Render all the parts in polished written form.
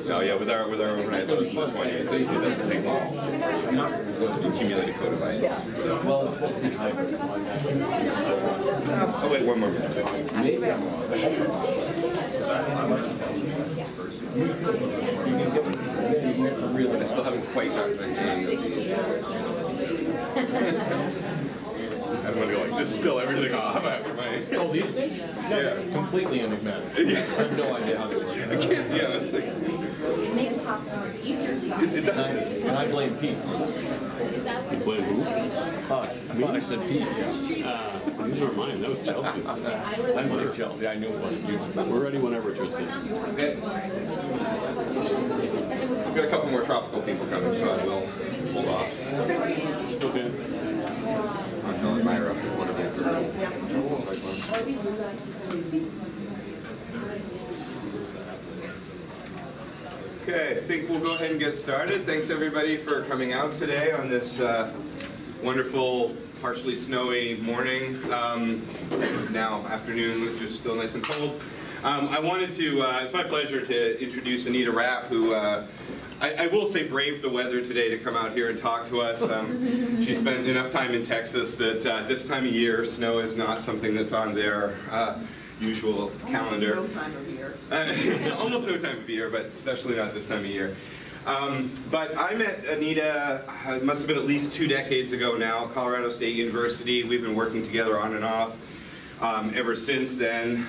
Oh yeah, with our overnight loads in the 20s, it doesn't take long. Accumulated codified. Yeah. Well, it's supposed to be high. Oh wait, one more minute. Maybe I'm I still haven't quite gotten the hang of these. I'm going to go like, just spill everything off after my... Oh, these things? Yeah. Completely enigmatic. I have no idea how they work. I can't, yeah, it's like... It makes tops on the eastern side. It does. And I blame Pete. You blame who? I thought I said Pete. These were mine. That was Chelsea's. I blame Chelsea. I knew it wasn't you. We're ready whenever, Tristan. Okay. We've got a couple more tropical people coming, so I will hold off. Okay. I'm telling Myra what it Okay, I think we'll go ahead and get started. Thanks everybody for coming out today on this wonderful, partially snowy morning. Now afternoon, which is still nice and cold. I wanted to, it's my pleasure to introduce Anita Rapp, who I will say braved the weather today to come out here and talk to us. She spent enough time in Texas that this time of year, snow is not something that's on their usual calendar. Almost no time of year. Almost no time of year, but especially not this time of year. But I met Anita, it must have been at least 2 decades ago now, Colorado State University. We've been working together on and off ever since then.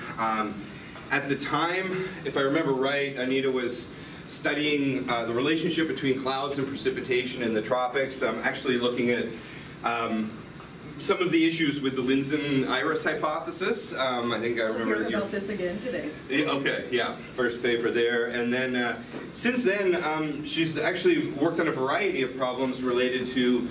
At the time, if I remember right, Anita was studying the relationship between clouds and precipitation in the tropics. I'm actually looking at some of the issues with the Lindzen-Iris hypothesis. I think I remember We'll hear about this again today. Okay, yeah, first paper there. And then since then, she's actually worked on a variety of problems related to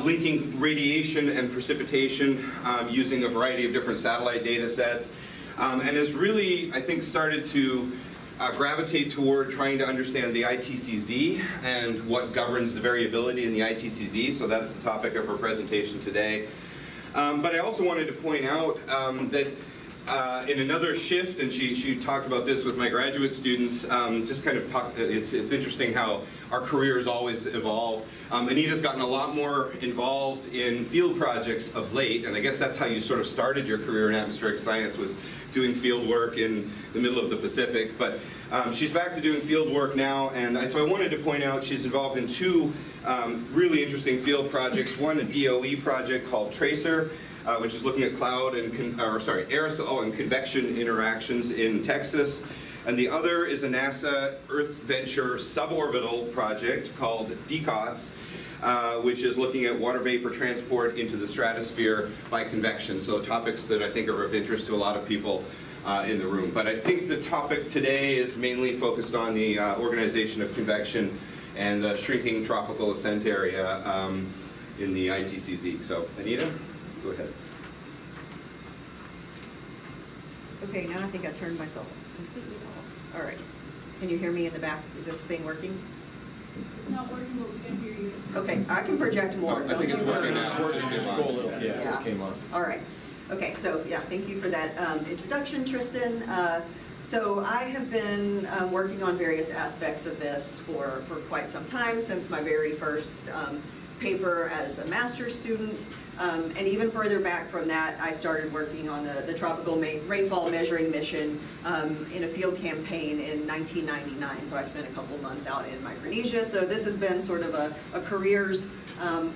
linking radiation and precipitation using a variety of different satellite data sets. And has really, I think, started to gravitate toward trying to understand the ITCZ and what governs the variability in the ITCZ. So that's the topic of her presentation today. But I also wanted to point out that in another shift, and she talked about this with my graduate students, just kind of talk, it's interesting how our careers always evolve. Anita's gotten a lot more involved in field projects of late, and I guess that's how you sort of started your career in atmospheric science, was doing field work in the middle of the Pacific. But she's back to doing field work now, and so I wanted to point out she's involved in 2 really interesting field projects. One, a DOE project called TRACER, which is looking at cloud and aerosol and convection interactions in Texas. And the other is a NASA Earth Venture suborbital project called DCOTS, which is looking at water vapor transport into the stratosphere by convection. So topics that I think are of interest to a lot of people in the room. But I think the topic today is mainly focused on the organization of convection and the shrinking tropical ascent area in the ITCZ. So Anita, go ahead. Okay, now I think I turned myself completely off. All right. Can you hear me in the back? Is this thing working? It's not working, but we can hear you. Okay, I can project more. I think it's working now. It's working. Just scroll a little. Yeah, it just came on. All right. Okay, so yeah, thank you for that introduction, Tristan. So I have been working on various aspects of this for quite some time, since my very first paper as a master's student. And even further back from that, I started working on the tropical rainfall measuring mission in a field campaign in 1999. So I spent a couple months out in Micronesia. So this has been sort of a career's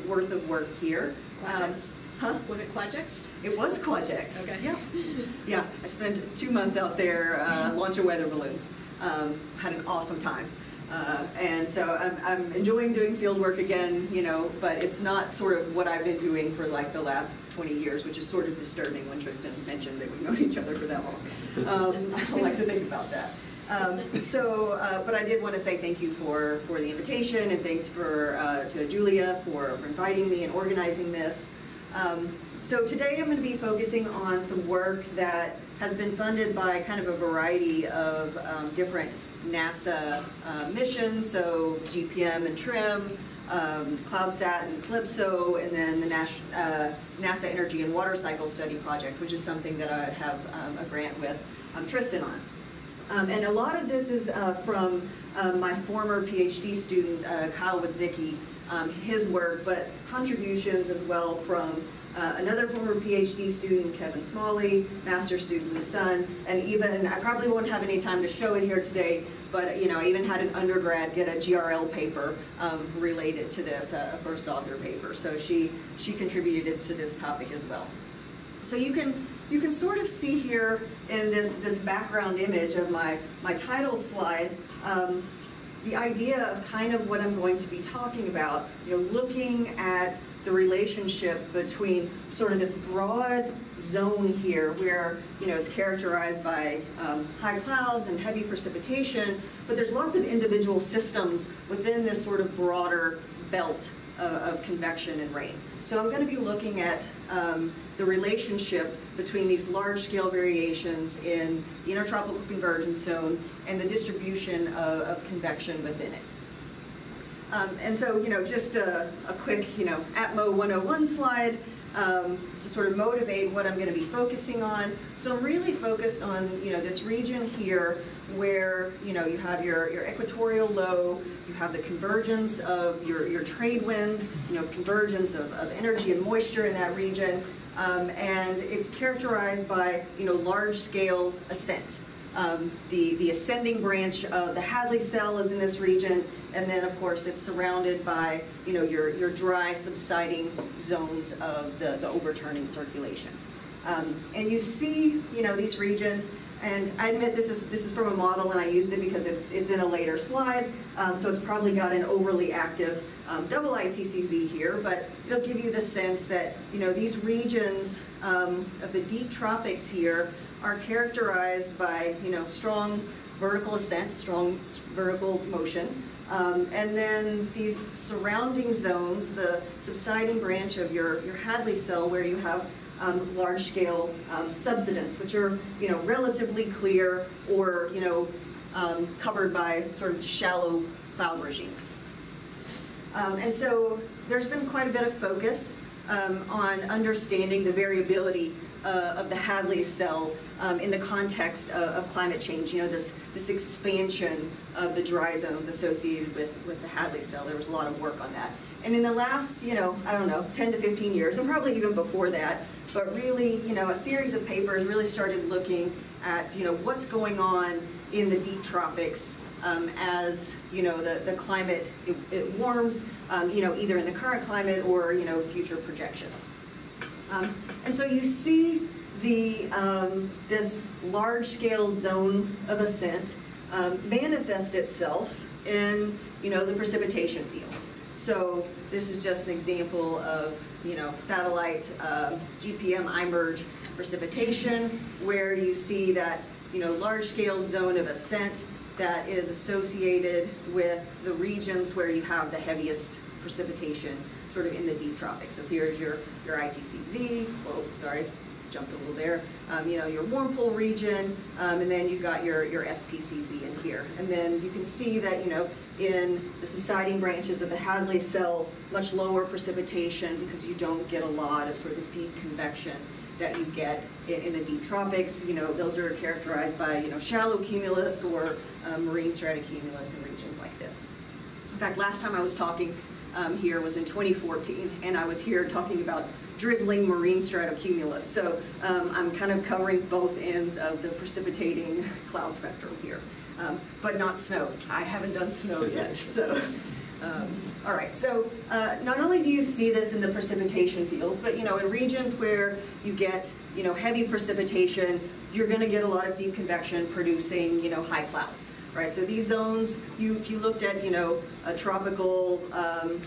worth of work here. Huh? Was it Quadjex? It was Quadjex. Okay. Yeah. Yeah. I spent 2 months out there launching weather balloons. Had an awesome time. And so I'm enjoying doing field work again, you know, but it's not sort of what I've been doing for like the last 20 years, which is sort of disturbing when Tristan mentioned that we've known each other for that long. I don't like to think about that. But I did want to say thank you for the invitation, and thanks to Julia for inviting me and organizing this. So today I'm going to be focusing on some work that has been funded by kind of a variety of different NASA missions, so GPM and TRIM, CloudSat and Calypso, and then the NASA Energy and Water Cycle Study Project, which is something that I have a grant with Tristan on. And a lot of this is from my former PhD student, Kyle Wadzicki, his work, but contributions as well from another former PhD student, Kevin Smalley, master's student, Lou Sun, and even, I probably won't have any time to show it here today, but I even had an undergrad get a GRL paper related to this, a first author paper. So she contributed to this topic as well. So you can sort of see here in this background image of my title slide, the idea of kind of what I'm going to be talking about, looking at the relationship between sort of this broad zone here where, it's characterized by high clouds and heavy precipitation, but there's lots of individual systems within this sort of broader belt of convection and rain. So I'm going to be looking at the relationship between these large-scale variations in the intertropical convergence zone and the distribution of convection within it. And so, just a quick, ATMO 101 slide to sort of motivate what I'm going to be focusing on. So I'm really focused on, this region here where, you have your equatorial low, you have the convergence of your trade winds, convergence of energy and moisture in that region, and it's characterized by, large-scale ascent. The ascending branch of the Hadley cell is in this region, and then of course it's surrounded by your dry subsiding zones of the overturning circulation. And you see these regions, and I admit this is from a model and I used it because it's in a later slide, so it's probably got an overly active double ITCZ here, but it'll give you the sense that these regions of the deep tropics here are characterized by strong vertical ascent, strong vertical motion, and then these surrounding zones, the subsiding branch of your Hadley cell, where you have large-scale subsidence, which are relatively clear or covered by sort of shallow cloud regimes. And so there's been quite a bit of focus on understanding the variability of the Hadley cell in the context of climate change, this expansion of the dry zones associated with the Hadley cell. There was a lot of work on that. And in the last, I don't know, 10 to 15 years, and probably even before that, but really, a series of papers really started looking at, what's going on in the deep tropics as, the climate, it warms, either in the current climate or, future projections. And so you see this large-scale zone of ascent manifest itself in, the precipitation fields. So this is just an example of, satellite GPM I-merge precipitation, where you see that, large-scale zone of ascent that is associated with the regions where you have the heaviest precipitation, sort of in the deep tropics. So here's your ITCZ, oh, sorry, jumped a little there, your warm pool region, and then you've got your SPCZ in here. And then you can see that, in the subsiding branches of the Hadley cell, much lower precipitation because you don't get a lot of sort of deep convection that you get in the deep tropics. Those are characterized by, shallow cumulus or marine stratocumulus in regions like this. In fact, last time I was talking here was in 2014, and I was here talking about drizzling marine stratocumulus. So I'm kind of covering both ends of the precipitating cloud spectrum here, but not snow. I haven't done snow yet, so. All right, so not only do you see this in the precipitation fields, but in regions where you get heavy precipitation, you're going to get a lot of deep convection producing high clouds, right? So these zones, if you looked at a tropical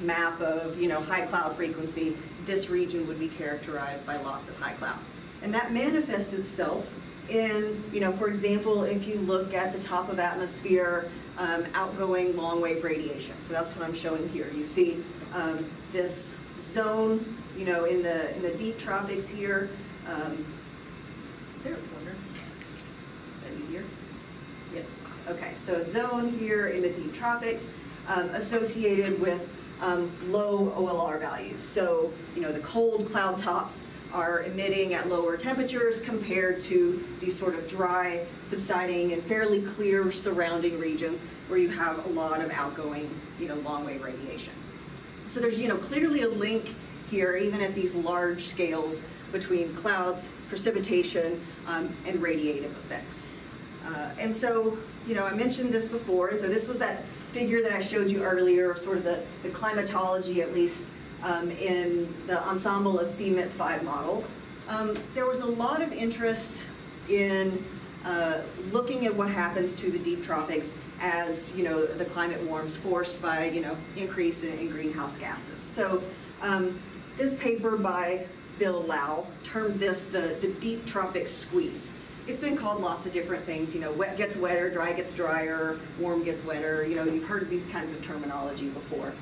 map of high cloud frequency, this region would be characterized by lots of high clouds, and that manifests itself in for example, if you look at the top of atmosphere. Outgoing long-wave radiation. So that's what I'm showing here. You see this zone, in the deep tropics here. Is there a pointer? Is that easier? Yeah. Okay. So a zone here in the deep tropics associated with low OLR values. So the cold cloud tops are emitting at lower temperatures compared to these sort of dry, subsiding, and fairly clear surrounding regions where you have a lot of outgoing, long-wave radiation. So there's, clearly a link here, even at these large scales, between clouds, precipitation, and radiative effects. And so, I mentioned this before, and so this was that figure that I showed you earlier, sort of the climatology, at least, in the ensemble of CMIP-5 models. There was a lot of interest in looking at what happens to the deep tropics as, the climate warms, forced by, increase in greenhouse gases. So this paper by Bill Lau termed this the deep tropics squeeze. It's been called lots of different things, wet gets wetter, dry gets drier, warm gets wetter, you've heard of these kinds of terminology before.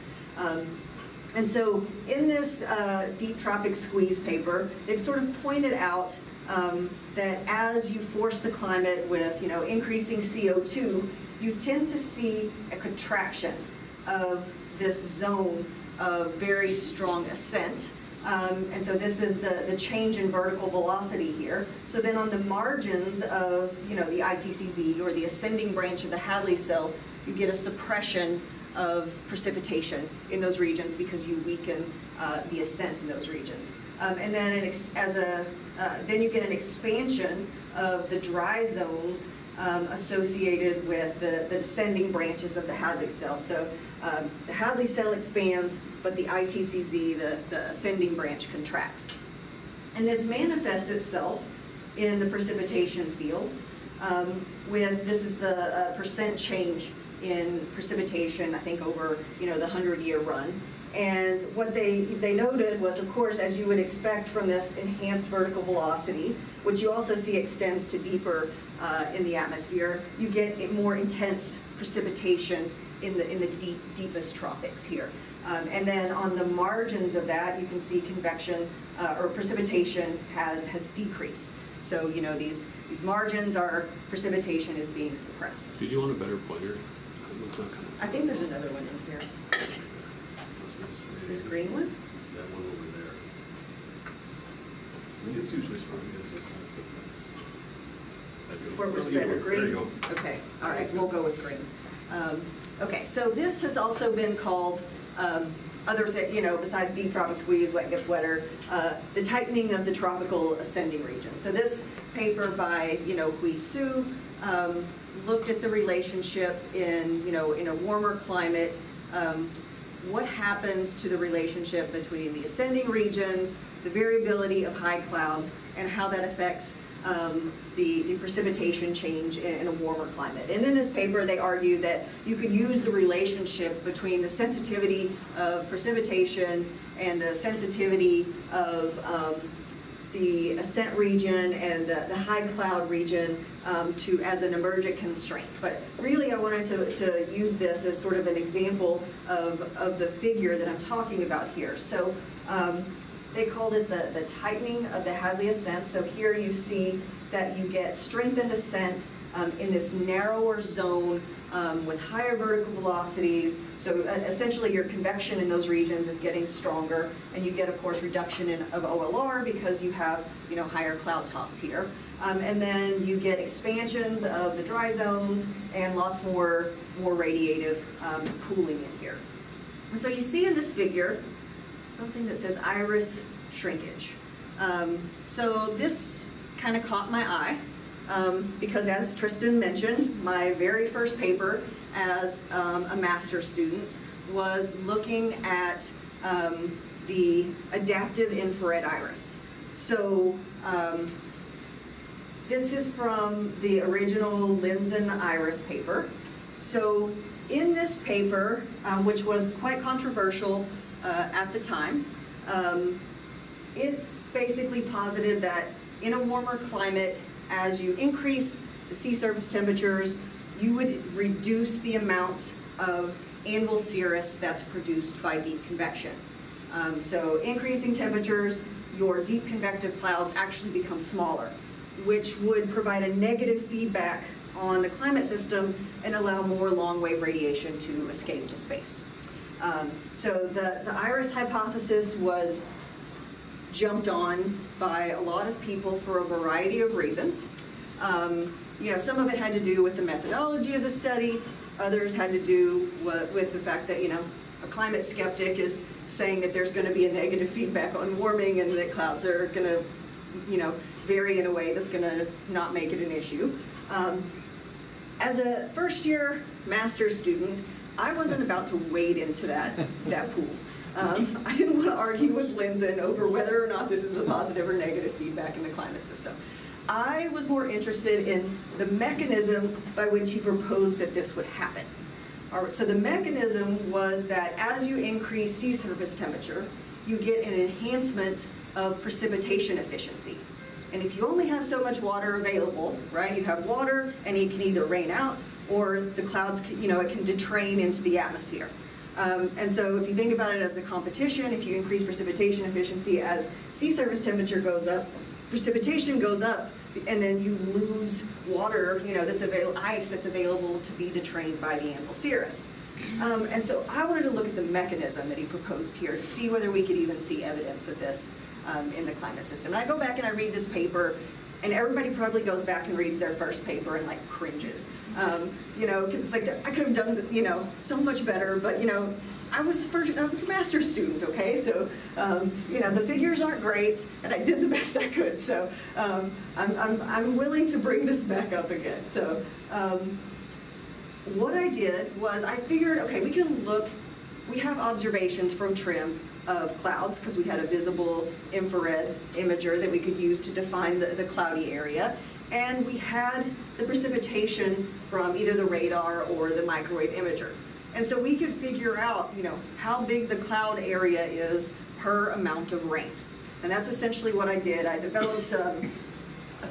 And so in this deep tropics squeeze paper, they've sort of pointed out that as you force the climate with, increasing CO2, you tend to see a contraction of this zone of very strong ascent. And so this is the change in vertical velocity here. So then on the margins of, the ITCZ, or the ascending branch of the Hadley cell, you get a suppression of precipitation in those regions because you weaken the ascent in those regions. And then then you get an expansion of the dry zones associated with the descending branches of the Hadley cell. So the Hadley cell expands, but the ITCZ, the ascending branch, contracts. And this manifests itself in the precipitation fields this is the percent change in precipitation, I think, over, the 100-year run. And what they noted was, of course, as you would expect from this enhanced vertical velocity, which you also see extends to deeper in the atmosphere, you get a more intense precipitation in the deepest tropics here. And then on the margins of that, you can see convection or precipitation has decreased. So, these margins are, precipitation is being suppressed. Did you want a better pointer? It's not coming. I think there's another one in here. This green one? That one over there. I think it's usually fine. Where was better, green? There you go. Okay, all right, we'll go with green. Okay, so this has also been called other things, besides deep tropic squeeze, wet gets wetter, the tightening of the tropical ascending region. So this paper by, Hui Su looked at the relationship in, in a warmer climate, what happens to the relationship between the ascending regions, the variability of high clouds, and how that affects the precipitation change in a warmer climate. And in this paper, they argue that you could use the relationship between the sensitivity of precipitation and the sensitivity of the ascent region and the high cloud region as an emergent constraint. But really, I wanted to use this as sort of an example of the figure that I'm talking about here. So they called it the tightening of the Hadley ascent. So here you see that you get strengthened ascent in this narrower zone with higher vertical velocities. So essentially your convection in those regions is getting stronger, and you get, of course, reduction of OLR because you have, higher cloud tops here. And then you get expansions of the dry zones and lots more radiative cooling in here. And so you see in this figure something that says iris shrinkage. So this kind of caught my eye because, as Tristan mentioned, my very first paper as a master's student was looking at the adaptive infrared iris. So this is from the original Linsen iris paper. So in this paper, which was quite controversial at the time, it basically posited that in a warmer climate, as you increase the sea surface temperatures, you would reduce the amount of anvil cirrus that's produced by deep convection. So increasing temperatures, your deep convective clouds actually become smaller, which would provide a negative feedback on the climate system and allow more long-wave radiation to escape to space. So the iris hypothesis was jumped on by a lot of people for a variety of reasons. Some of it had to do with the methodology of the study. Others had to do with the fact that, a climate skeptic is saying that there's going to be a negative feedback on warming and that clouds are going to, vary in a way that's going to not make it an issue. As a first-year master's student, I wasn't about to wade into that pool. I didn't want to argue with Linzen over whether or not this is a positive or negative feedback in the climate system. I was more interested in the mechanism by which he proposed that this would happen. All right, so the mechanism was that as you increase sea surface temperature, you get an enhancement of precipitation efficiency. And if you only have so much water available, right, you have water and it can either rain out or the clouds, it can detrain into the atmosphere. And so if you think about it as a competition, if you increase precipitation efficiency as sea surface temperature goes up, precipitation goes up, and then you lose water, ice that's available to be detrained by the anvil cirrus. And so I wanted to look at the mechanism that he proposed here to see whether we could even see evidence of this in the climate system. And I go back and I read this paper, and everybody probably goes back and reads their first paper and like cringes, because it's like I could have done, so much better, but I was a master's student, okay? So, the figures aren't great, and I did the best I could. So, I'm willing to bring this back up again. So, what I did was I figured, okay, we have observations from TRIM of clouds because we had a visible infrared imager that we could use to define the cloudy area. And we had the precipitation from either the radar or the microwave imager. And so we could figure out, how big the cloud area is per amount of rain. And that's essentially what I did. I developed a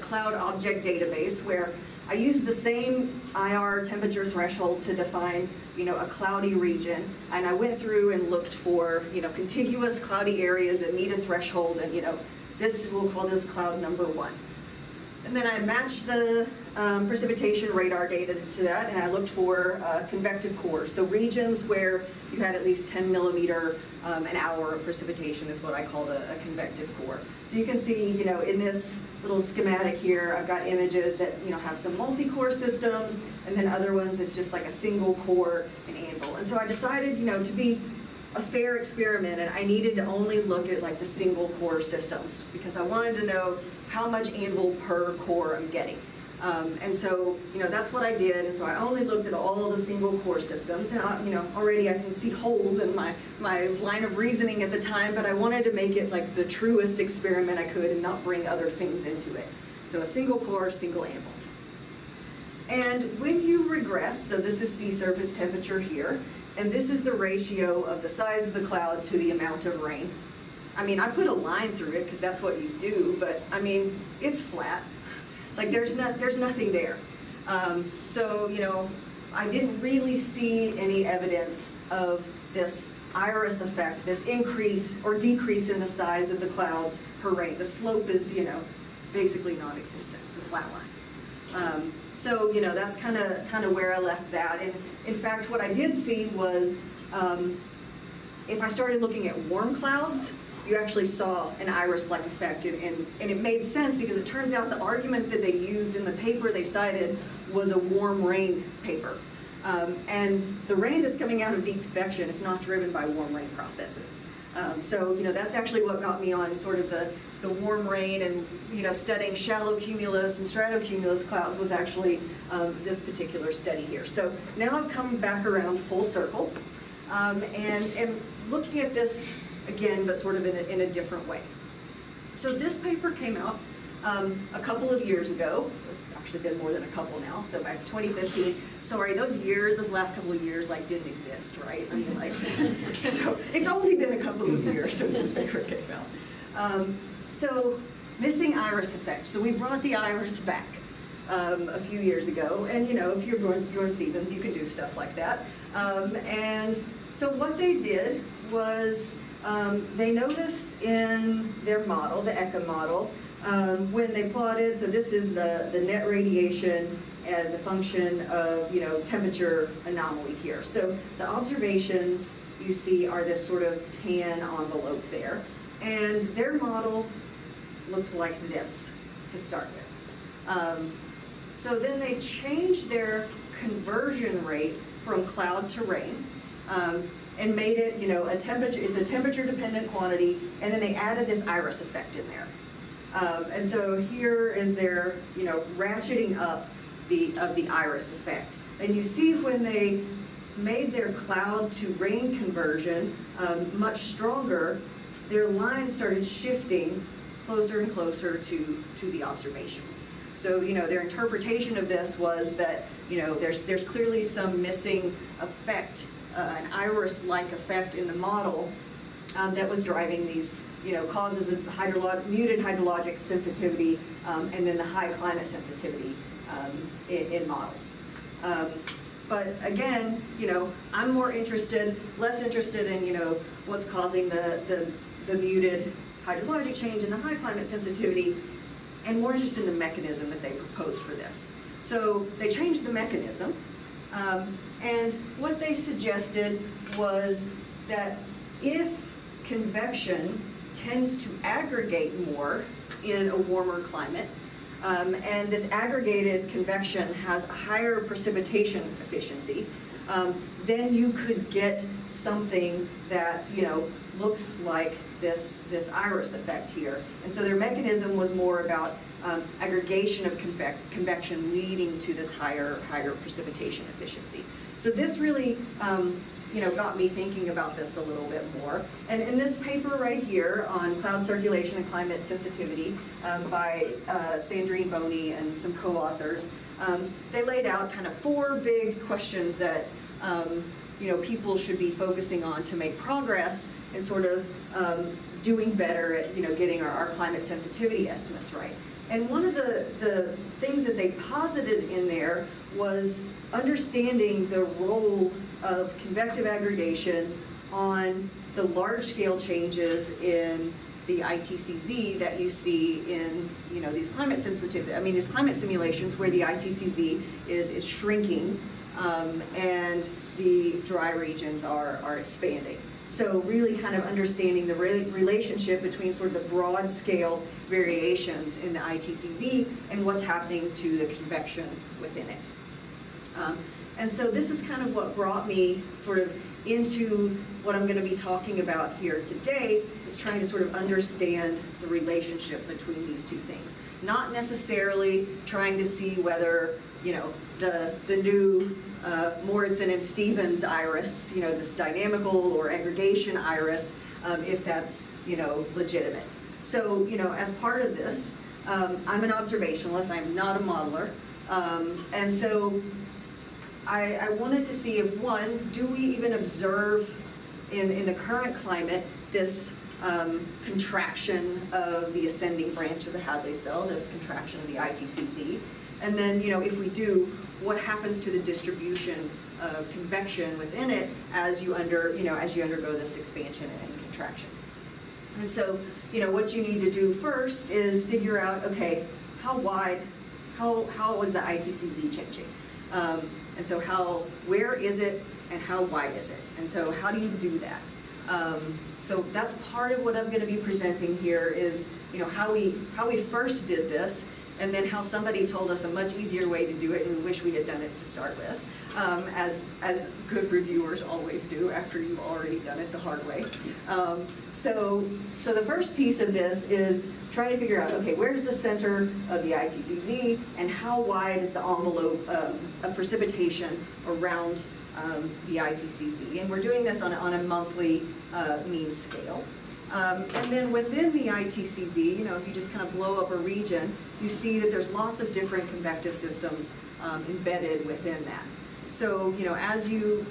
cloud object database where I used the same IR temperature threshold to define, a cloudy region. And I went through and looked for, contiguous cloudy areas that meet a threshold. And, we'll call this cloud number 1. And then I matched the precipitation radar data to that, and I looked for convective cores. So regions where you had at least 10 millimeter an hour of precipitation is what I called a convective core. So you can see, in this little schematic here, I've got images that, have some multi-core systems, and then other ones it's just like a single core and anvil. And so I decided, to be a fair experiment, and I needed to only look at like the single core systems because I wanted to know how much anvil per core I'm getting. And so, that's what I did, and so I only looked at all the single core systems, and already I can see holes in my line of reasoning at the time, but I wanted to make it like the truest experiment I could and not bring other things into it. So a single core, single anvil. And when you regress, so this is sea surface temperature here, and this is the ratio of the size of the cloud to the amount of rain. I mean, I put a line through it because that's what you do, but I mean, it's flat. Like there's nothing there. So, I didn't really see any evidence of this iris effect, this increase or decrease in the size of the clouds per rain. The slope is, basically non-existent. It's a flat line. So, that's kind of where I left that. And in fact, what I did see was if I started looking at warm clouds, you actually saw an iris-like effect, and it made sense because it turns out the argument that they used in the paper they cited was a warm rain paper. And the rain that's coming out of deep convection is not driven by warm rain processes. So, that's actually what got me on sort of the warm rain and, studying shallow cumulus and stratocumulus clouds was actually this particular study here. So now I've come back around full circle and looking at this again, but sort of in a different way. So this paper came out a couple of years ago. It's actually been more than a couple now, so back to 2015. Sorry, those last couple of years like didn't exist, right? I mean, like, so it's only been a couple of years since this paper came out. So missing iris effect. So we brought the iris back a few years ago, and if you're Bjorn Stevens, you can do stuff like that. And so what they did was they noticed in their model, the ECA model, when they plotted, so this is the net radiation as a function of, temperature anomaly here. So the observations you see are this sort of tan envelope there. And their model looked like this to start with. So then they changed their conversion rate from cloud to rain, and made it, you know, it's a temperature-dependent quantity, and then they added this iris effect in there. And so here is their, you know, ratcheting up of the iris effect. And you see when they made their cloud to rain conversion much stronger, their lines started shifting closer and closer to the observations. So, you know, their interpretation of this was that, you know, there's clearly some missing effect, an iris-like effect in the model that was driving these, you know, causes of muted hydrologic sensitivity and then the high climate sensitivity in models. But again, you know, I'm less interested in, you know, what's causing the muted hydrologic change and the high climate sensitivity, and more interested in the mechanism that they proposed for this. So they changed the mechanism, and what they suggested was that if convection tends to aggregate more in a warmer climate, and this aggregated convection has a higher precipitation efficiency, then you could get something that, you know, looks like this iris effect here. And so their mechanism was more about aggregation of convection leading to this higher precipitation efficiency. So this really, you know, got me thinking about this a little bit more. And in this paper right here on cloud circulation and climate sensitivity by Sandrine Boney and some co-authors, they laid out kind of 4 big questions that you know, people should be focusing on to make progress in sort of doing better at, you know, getting our climate sensitivity estimates right. And one of the things that they posited in there was understanding the role of convective aggregation on the large-scale changes in the ITCZ that you see in, you know, these climate sensitivity, these climate simulations where the ITCZ is shrinking and the dry regions are expanding. So really kind of understanding the relationship between sort of the broad scale variations in the ITCZ and what's happening to the convection within it. And so this is kind of what brought me sort of into what I'm going to be talking about here today, is trying to sort of understand the relationship between these two things. Not necessarily trying to see whether, you know, the new Morrison and Stevens iris, you know, this dynamical or aggregation iris, if that's, you know, legitimate. So, you know, as part of this, I'm an observationalist, I'm not a modeler, and so I wanted to see if, one, do we even observe in the current climate this contraction of the ascending branch of the Hadley cell, this contraction of the ITCZ? And then, you know, if we do, what happens to the distribution of convection within it as you undergo this expansion and contraction? And so, you know, what you need to do first is figure out, okay, how is the ITCZ changing? And so where is it and how wide is it? And so how do you do that? So that's part of what I'm going to be presenting here is, you know, how we first did this, and then how somebody told us a much easier way to do it, and we wish we had done it to start with, as good reviewers always do after you've already done it the hard way. So the first piece of this is trying to figure out, okay, where's the center of the ITCZ, and how wide is the envelope of precipitation around the ITCZ? And we're doing this on a monthly mean scale. And then within the ITCZ, you know, if you just kind of blow up a region, you see that there's lots of different convective systems embedded within that. So, you know, as you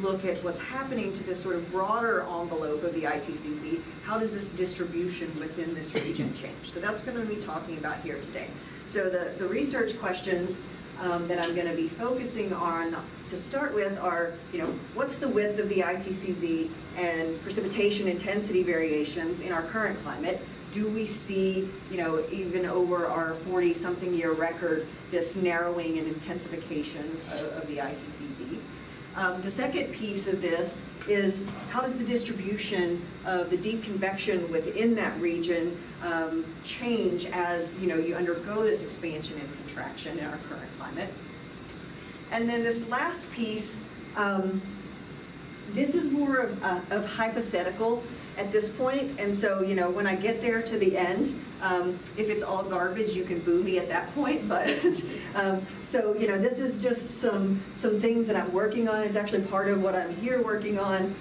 look at what's happening to this sort of broader envelope of the ITCZ, how does this distribution within this region change? So that's what I'm going to be talking about here today. So the research questions that I'm going to be focusing on to start with are, you know, what's the width of the ITCZ and precipitation intensity variations in our current climate? Do we see, you know, even over our 40-something year record, this narrowing and intensification of the ITCZ? The second piece of this is, how does the distribution of the deep convection within that region change as, you know, you undergo this expansion and contraction in our current climate? And then this last piece This is more of hypothetical at this point, and so, you know, when I get there to the end, if it's all garbage, you can boo me at that point, but, so, you know, this is just some things that I'm working on. It's actually part of what I'm here working on.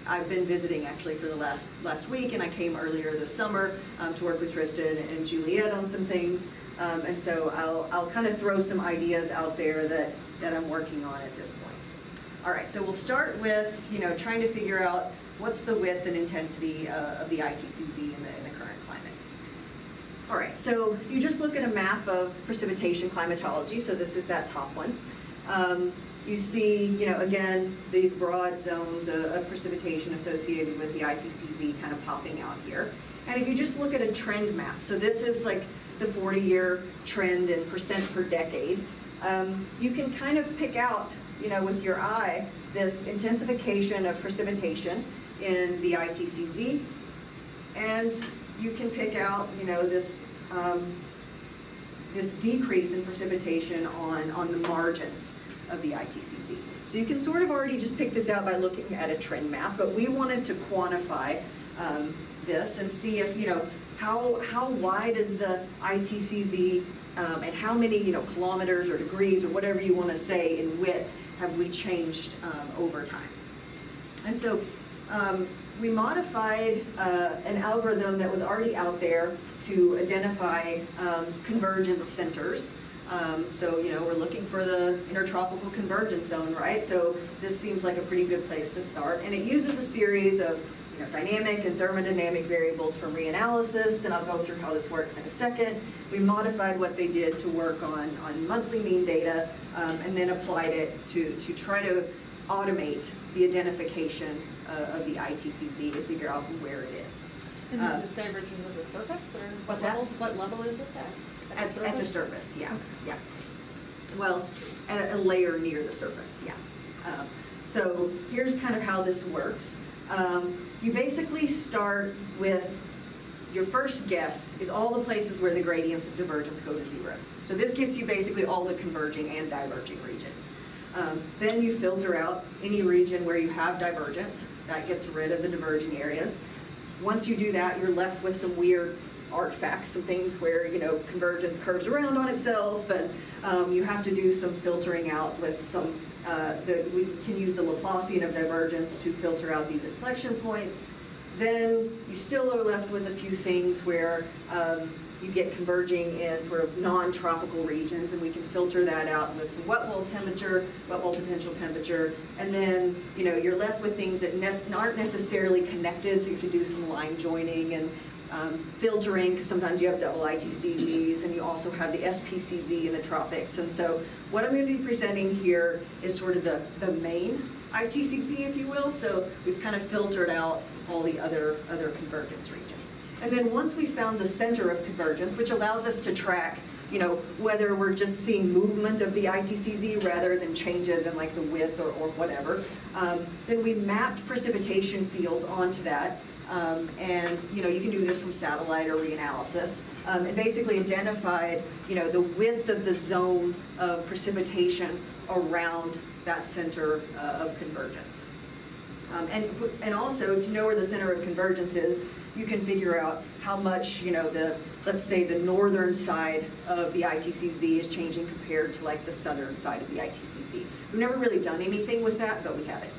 I've been visiting actually for the last week, and I came earlier this summer to work with Tristan and Juliet on some things, and so I'll kind of throw some ideas out there that I'm working on at this point. All right, so we'll start with, you know, trying to figure out what's the width and intensity of the ITCZ in the current climate. All right, so if you just look at a map of precipitation climatology, so this is that top one, you see, you know, again, these broad zones of precipitation associated with the ITCZ kind of popping out here. And if you just look at a trend map, so this is like the 40-year trend in percent per decade, you can kind of pick out, you know, with your eye, this intensification of precipitation in the ITCZ, and you can pick out, you know, this this decrease in precipitation on the margins of the ITCZ. So you can sort of already just pick this out by looking at a trend map, but we wanted to quantify this and see if, you know, how wide is the ITCZ and how many, you know, kilometers or degrees or whatever you want to say in width have we changed over time. And so we modified an algorithm that was already out there to identify convergence centers. So, you know, we're looking for the intertropical convergence zone, right? So this seems like a pretty good place to start. And it uses a series of, you know, dynamic and thermodynamic variables from reanalysis, and I'll go through how this works in a second. We modified what they did to work on monthly mean data, and then applied it to try to automate the identification of the ITCZ to figure out where it is. And this is divergent of the surface, or what's level? that? What level is this at? At the surface, yeah, yeah. Well, at a layer near the surface, yeah. So here's kind of how this works. You basically start with your first guess is all the places where the gradients of divergence go to zero. So this gets you basically all the converging and diverging regions. Then you filter out any region where you have divergence. That gets rid of the diverging areas. Once you do that, you're left with some weird artifacts, some things where, you know, convergence curves around on itself, and you have to do some filtering out with some, we can use the Laplacian of divergence to filter out these inflection points. Then you still are left with a few things where you get converging in sort of non-tropical regions, and we can filter that out with some wet bulb temperature, wet bulb potential temperature, and then, you know, you're left with things that aren't necessarily connected, so you have to do some line joining and filtering, because sometimes you have double ITCZs, and you also have the SPCZ in the tropics. And so what I'm going to be presenting here is sort of the main ITCZ, if you will. So we've kind of filtered out all the other convergence regions. And then once we found the center of convergence, which allows us to track, you know, whether we're just seeing movement of the ITCZ rather than changes in like the width or whatever, then we mapped precipitation fields onto that. And, you know, you can do this from satellite or reanalysis, and basically identified, you know, the width of the zone of precipitation around that center of convergence. And also, if you know where the center of convergence is, you can figure out how much, you know, let's say the northern side of the ITCZ is changing compared to like the southern side of the ITCZ. We've never really done anything with that, but we have it.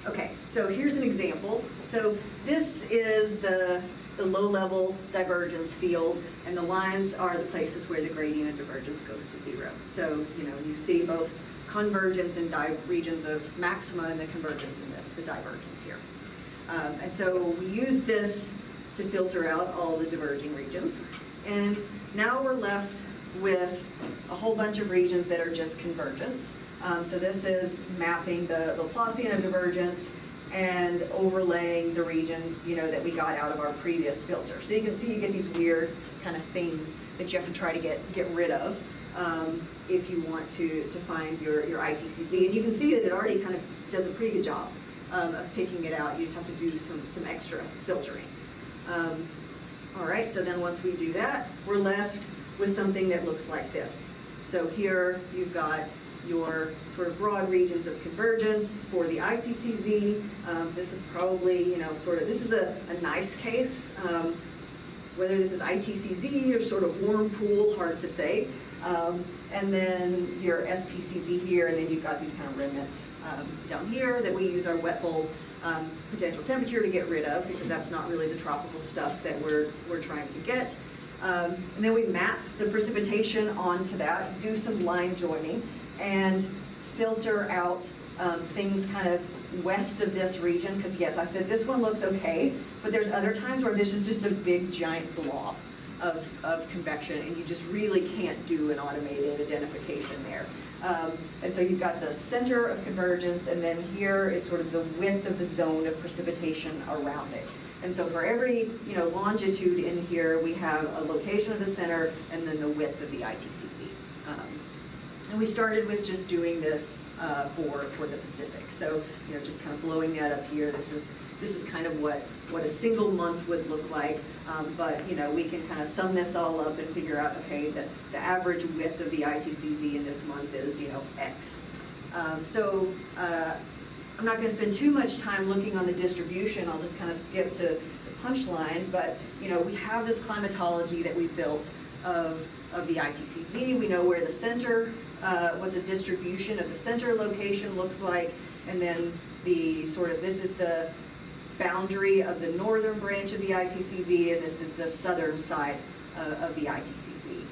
Okay, so here's an example. So this is the low-level divergence field, and the lines are the places where the gradient of divergence goes to zero. So, you know, you see both convergence and regions of maxima and the convergence and the divergence here. And so we use this to filter out all the diverging regions. And now we're left with a whole bunch of regions that are just convergence. So this is mapping the Laplacian of divergence and overlaying the regions, you know, that we got out of our previous filter. So you can see you get these weird kind of things that you have to try to get rid of if you want to find your ITCZ. And you can see that it already kind of does a pretty good job of picking it out. You just have to do some extra filtering. All right, so then once we do that, we're left with something that looks like this. So here you've got your sort of broad regions of convergence. For the ITCZ, this is probably, this is a nice case. Whether this is ITCZ or sort of warm pool, hard to say. And then your SPCZ here, and then you've got these kind of remnants down here that we use our wet bulb potential temperature to get rid of, because that's not really the tropical stuff that we're trying to get. And then we map the precipitation onto that, do some line joining, and filter out things kind of west of this region, because yes, I said this one looks okay, but there's other times where this is just a big giant blob of convection, and you just really can't do an automated identification there. And so you've got the center of convergence, and then here is sort of the width of the zone of precipitation around it. And so for every longitude in here, we have a location of the center and then the width of the ITCZ. And we started with just doing this for the Pacific. So just kind of blowing that up here. This is kind of what a single month would look like. But we can kind of sum this all up and figure out, okay, the average width of the ITCZ in this month is X. So I'm not going to spend too much time looking on the distribution. I'll just kind of skip to the punchline. But we have this climatology that we built of the ITCZ. We know where the center, what the distribution of the center location looks like, and then this is the boundary of the northern branch of the ITCZ, and this is the southern side of the ITCZ.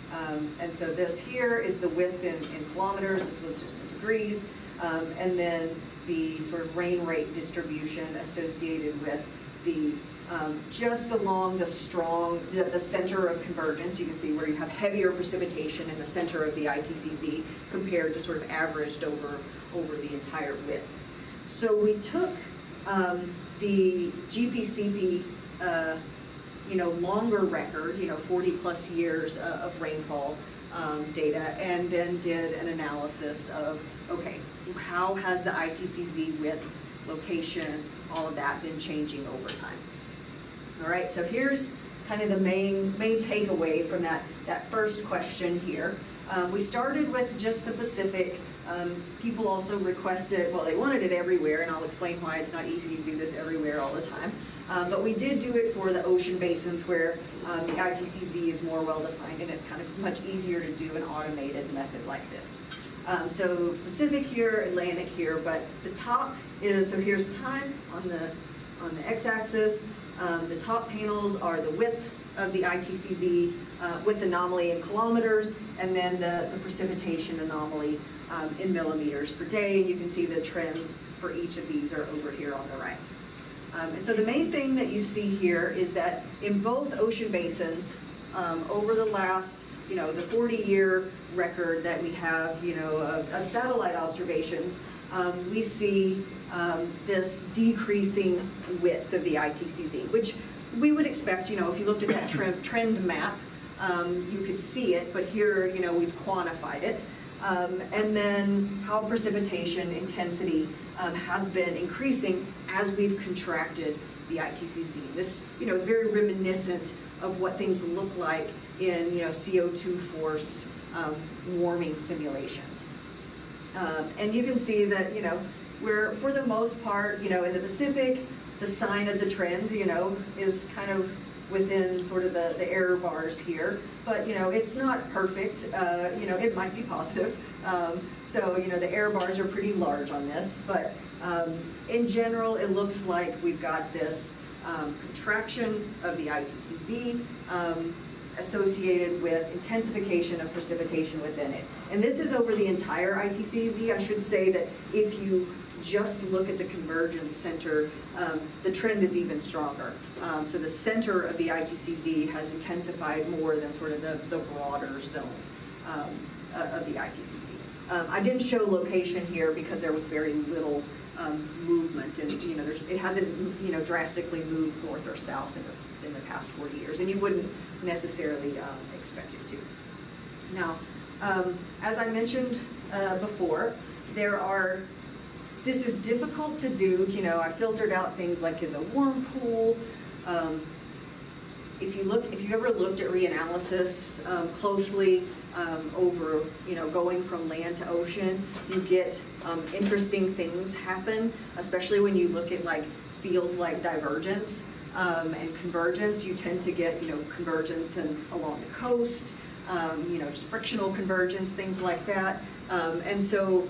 And so this here is the width in kilometers. This was just in degrees, and then the sort of rain rate distribution associated with the just along the center of convergence. You can see where you have heavier precipitation in the center of the ITCZ compared to sort of averaged over the entire width. So we took the GPCP, longer record, 40 plus years of rainfall data, and then did an analysis of, okay, how has the ITCZ width, location, all of that been changing over time? All right, so here's kind of the main takeaway from that first question here. We started with just the Pacific. People also requested, well, they wanted it everywhere, and I'll explain why it's not easy to do this everywhere all the time. But we did do it for the ocean basins where the ITCZ is more well-defined, and it's kind of much easier to do an automated method like this. So Pacific here, Atlantic here, but the top is, so here's time on the x-axis. The top panels are the width of the ITCZ, width anomaly in kilometers, and then the precipitation anomaly in millimeters per day. And you can see the trends for each of these are over here on the right. And so the main thing that you see here is that in both ocean basins, over the last, the 40-year record that we have, of satellite observations, we see this decreasing width of the ITCZ, which we would expect, if you looked at that trend map, you could see it, but here, we've quantified it. And then how precipitation intensity has been increasing as we've contracted the ITCZ. This, is very reminiscent of what things look like in, CO2-forced warming simulations. And you can see that, we're, for the most part, in the Pacific, the sign of the trend, is kind of within sort of the error bars here. But, it's not perfect. It might be positive. So, the error bars are pretty large on this. But in general, it looks like we've got this contraction of the ITCZ associated with intensification of precipitation within it. And this is over the entire ITCZ. I should say that if you just look at the convergence center, the trend is even stronger. So the center of the ITCZ has intensified more than sort of the broader zone of the ITCZ. I didn't show location here because there was very little movement, and it hasn't drastically moved north or south in the past 40 years, and you wouldn't necessarily expect it to. Now, as I mentioned before, this is difficult to do. I filtered out things like in the warm pool. If you ever looked at reanalysis closely, over, going from land to ocean, you get interesting things happen, especially when you look at like fields like divergence and convergence. You tend to get, convergence along the coast, just frictional convergence, things like that. And so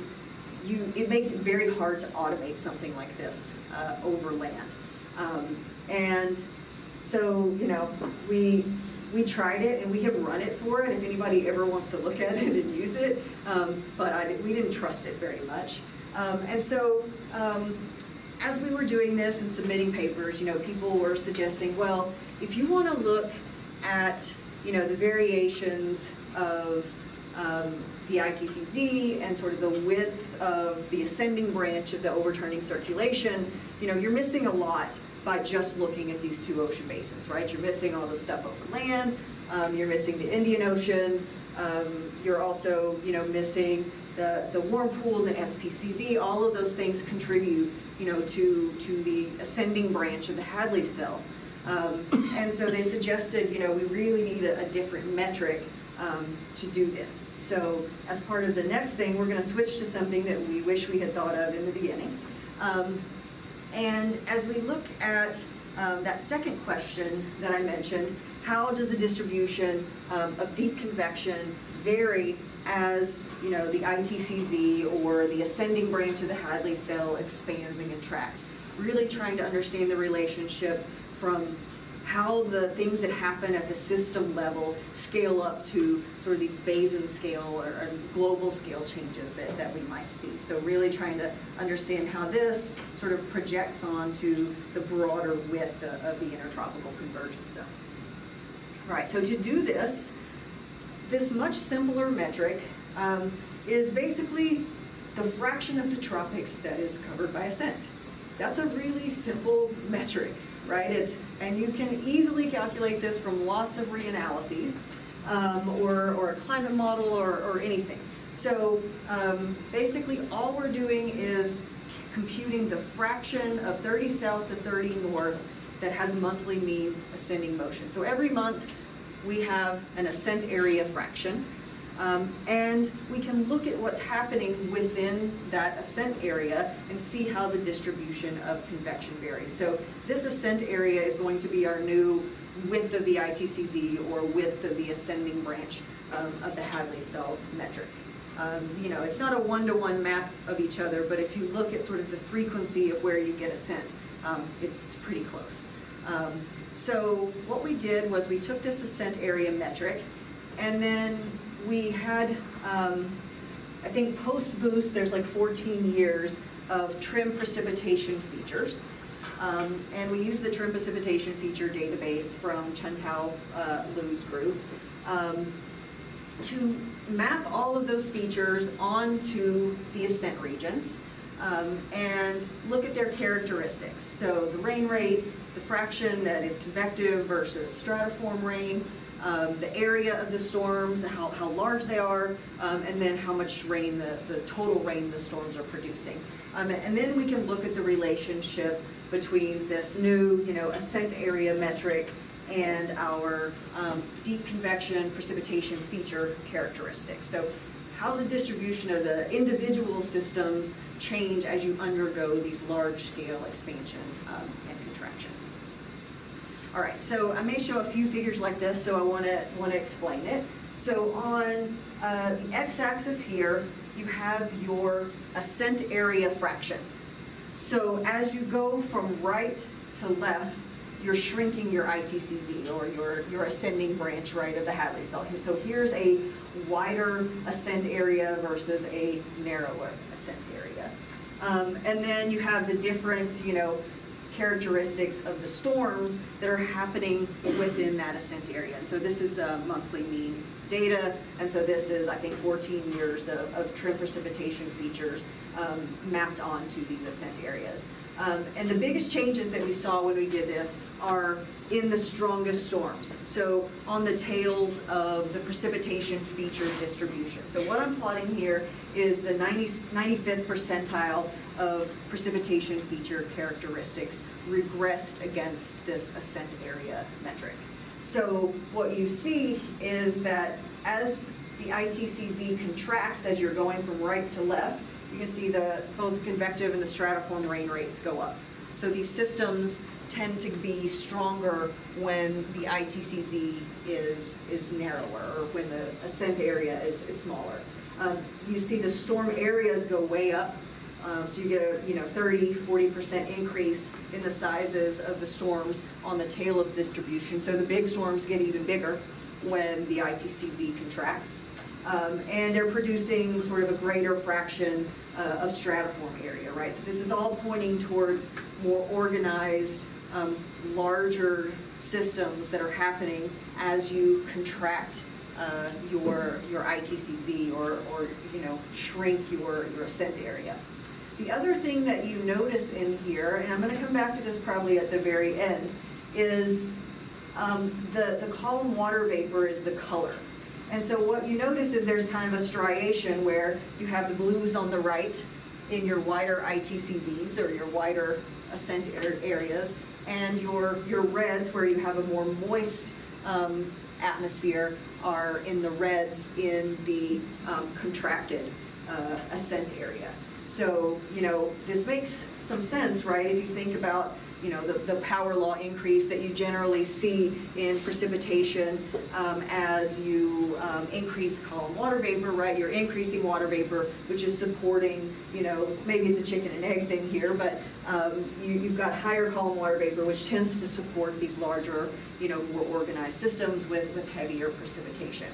it makes it very hard to automate something like this over land. And so, we tried it and we have run it for it if anybody ever wants to look at it and use it, but we didn't trust it very much. And so as we were doing this and submitting papers, people were suggesting, well, if you want to look at, the variations of the ITCZ and sort of the width of the ascending branch of the overturning circulation, you're missing a lot by just looking at these two ocean basins, right? You're missing all the stuff over land, you're missing the Indian Ocean, you're also, missing the warm pool, the SPCZ. All of those things contribute, to the ascending branch of the Hadley cell. And so they suggested, we really need a different metric to do this. So as part of the next thing, we're going to switch to something that we wish we had thought of in the beginning. And as we look at that second question that I mentioned, how does the distribution of deep convection vary as the ITCZ or the ascending branch of the Hadley cell expands and contracts? Really trying to understand the relationship from how the things that happen at the system level scale up to sort of these basin scale or global scale changes that we might see. So really trying to understand how this sort of projects onto the broader width of the intertropical convergence zone. All right, so to do this much simpler metric is basically the fraction of the tropics that is covered by ascent. That's a really simple metric, right? And you can easily calculate this from lots of reanalyses or a climate model or anything. So basically all we're doing is computing the fraction of 30 south to 30 north that has monthly mean ascending motion. So every month we have an ascent area fraction. And we can look at what's happening within that ascent area and see how the distribution of convection varies. So this ascent area is going to be our new width of the ITCZ or width of the ascending branch of the Hadley cell metric. It's not a one-to-one map of each other, but if you look at sort of the frequency of where you get ascent, it's pretty close. So what we did was we took this ascent area metric, and then we had, I think post-boost, there's like 14 years of trim precipitation features. And we used the trim precipitation feature database from Chantao Lu's group to map all of those features onto the ascent regions and look at their characteristics. So the rain rate, the fraction that is convective versus stratiform rain, the area of the storms, how large they are, and then how much rain, the total rain the storms are producing. And then we can look at the relationship between this new, ascent area metric and our deep convection precipitation feature characteristics. So how's the distribution of the individual systems change as you undergo these large-scale expansion and contraction? All right, so I may show a few figures like this, so I want to explain it. So on the x-axis here, you have your ascent area fraction. So as you go from right to left, you're shrinking your ITCZ, or your ascending branch, right, of the Hadley cell. So here's a wider ascent area versus a narrower ascent area. And then you have the different, characteristics of the storms that are happening within that ascent area. And so this is monthly mean data, and so this is, I think, 14 years of trim precipitation features mapped onto these ascent areas. And the biggest changes that we saw when we did this are in the strongest storms, so on the tails of the precipitation feature distribution. So what I'm plotting here is the 95th percentile of precipitation feature characteristics regressed against this ascent area metric. So what you see is that as the ITCZ contracts as you're going from right to left, you can see both convective and the stratiform rain rates go up. So these systems tend to be stronger when the ITCZ is narrower, or when the ascent area is smaller. You see the storm areas go way up, so you get a 30–40% increase in the sizes of the storms on the tail of distribution. So the big storms get even bigger when the ITCZ contracts. And they're producing sort of a greater fraction of stratiform area, right? So this is all pointing towards more organized, larger systems that are happening as you contract your ITCZ or shrink your ascent area. The other thing that you notice in here, and I'm going to come back to this probably at the very end, is the column water vapor is the color. And so what you notice is there's kind of a striation where you have the blues on the right in your wider ITCZs, or your wider ascent areas, and your reds, where you have a more moist atmosphere, are in the reds in the contracted ascent area. So, this makes some sense, right? If you think about, the power law increase that you generally see in precipitation as you increase column water vapor, right? You're increasing water vapor, which is supporting, maybe it's a chicken and egg thing here, but you've got higher column water vapor, which tends to support these larger, more organized systems with heavier precipitation.